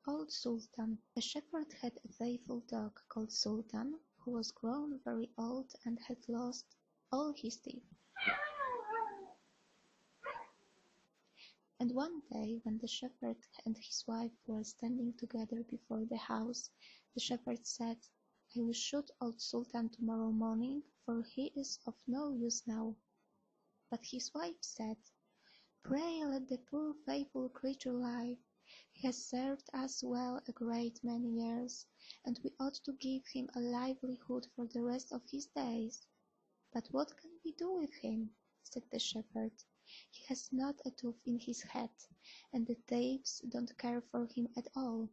Old Sultan. A shepherd had a faithful dog called Sultan, who was grown very old and had lost all his teeth. And one day, when the shepherd and his wife were standing together before the house, the shepherd said, "I will shoot Old Sultan tomorrow morning, for he is of no use now." But his wife said, "Pray let the poor faithful creature live. He has served us well a great many years, and we ought to give him a livelihood for the rest of his days." "But what can we do with him?" said the shepherd. "He has not a tooth in his head, and the thieves don't care for him at all.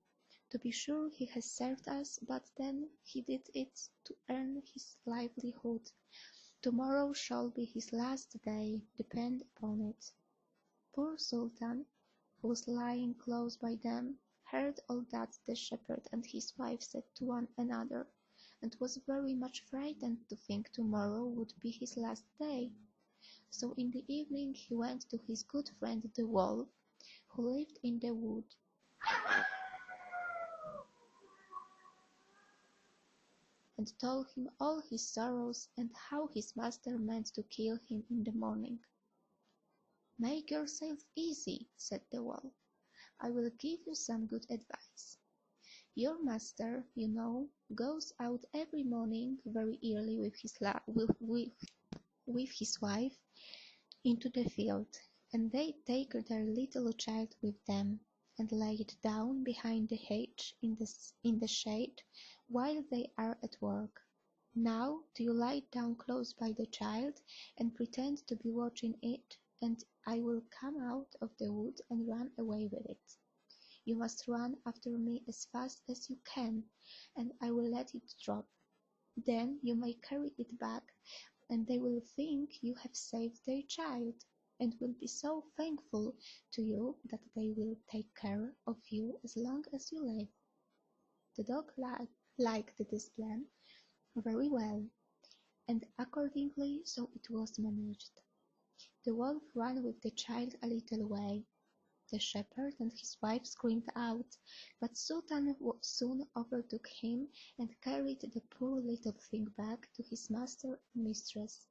To be sure he has served us, but then he did it to earn his livelihood. Tomorrow shall be his last day, depend upon it." Poor Sultan, who was lying close by them, heard all that the shepherd and his wife said to one another, and was very much frightened to think tomorrow would be his last day. So in the evening he went to his good friend the wolf, who lived in the wood. And told him all his sorrows and how his master meant to kill him in the morning. "Make yourself easy," said the wolf. "I will give you some good advice. Your master, you know, goes out every morning very early with his wife into the field, and they take their little child with them, and lay it down behind the hedge in the shade while they are at work. Now do you lie down close by the child and pretend to be watching it, and I will come out of the wood and run away with it. You must run after me as fast as you can, and I will let it drop. Then you may carry it back, and they will think you have saved their child, and will be so thankful to you that they will take care of you as long as you live." The dog liked this plan very well, and accordingly so it was managed. The wolf ran with the child a little way. The shepherd and his wife screamed out, but Sultan soon overtook him and carried the poor little thing back to his master and mistress.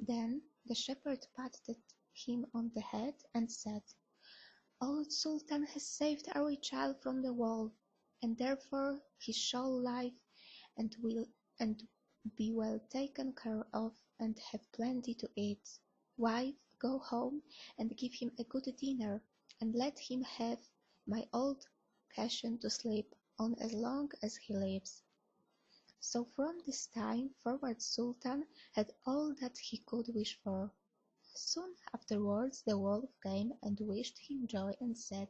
Then the shepherd patted him on the head and said, "Old Sultan has saved our child from the wolf, and therefore he shall live and be well taken care of, and have plenty to eat. Wife, go home and give him a good dinner, and let him have my old cushion to sleep on as long as he lives." So from this time forward Sultan had all that he could wish for. Soon afterwards the wolf came and wished him joy and said,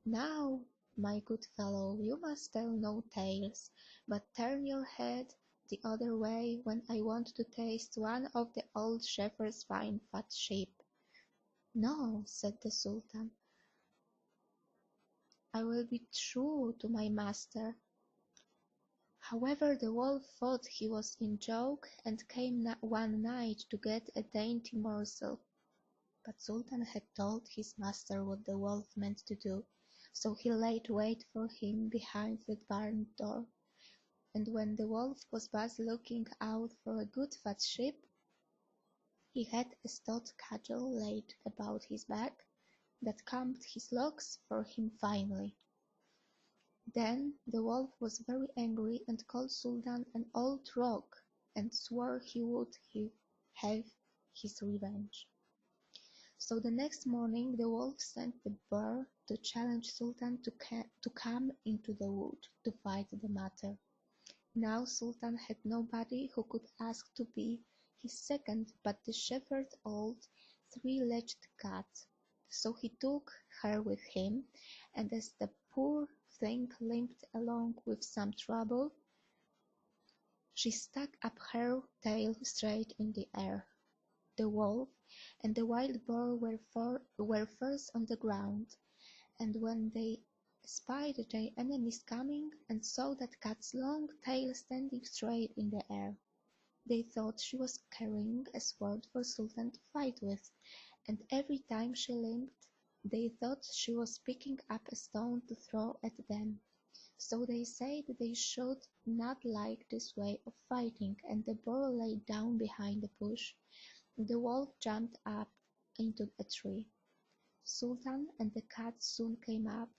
"Now, my good fellow, you must tell no tales, but turn your head the other way when I want to taste one of the old shepherd's fine fat sheep." "No," said the Sultan, "I will be true to my master." However, the wolf thought he was in joke, and came one night to get a dainty morsel. But Sultan had told his master what the wolf meant to do, so he laid wait for him behind the barn door. And when the wolf was but looking out for a good fat sheep, he had a stout cudgel laid about his back, that combed his locks for him finely. Then the wolf was very angry and called Sultan an old rogue, and swore he would have his revenge. So the next morning the wolf sent the bear to challenge Sultan to come into the wood to fight the matter. Now Sultan had nobody who could ask to be his second but the shepherd's old three-legged cat. So he took her with him, and as the poor thing limped along with some trouble, she stuck up her tail straight in the air. The wolf, and the wild boar were first on the ground. And when they spied their enemies coming, and saw that cat's long tail standing straight in the air, they thought she was carrying a sword for Sultan to fight with, and every time she limped, they thought she was picking up a stone to throw at them. So they said they should not like this way of fighting, and the boar lay down behind a bush. The wolf jumped up into a tree. Sultan and the cat soon came up,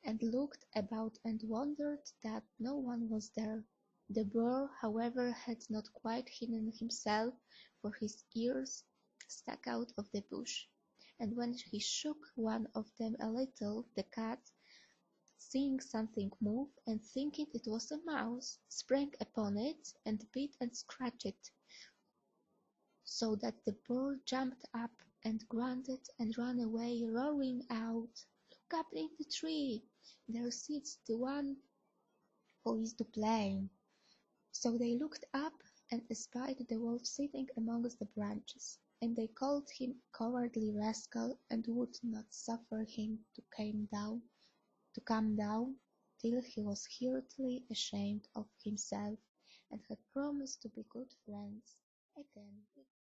and looked about and wondered that no one was there. The boar, however, had not quite hidden himself, for his ears stuck out of the bush, and when he shook one of them a little, the cat, seeing something move, and thinking it was a mouse, sprang upon it, and bit and scratched it, so that the boar jumped up and grunted and ran away, roaring out, "Look up in the tree! There sits the one who is to blame." So they looked up, and espied the wolf sitting amongst the branches, and they called him a cowardly rascal, and would not suffer him to come down till he was heartily ashamed of himself, and had promised to be good friends again.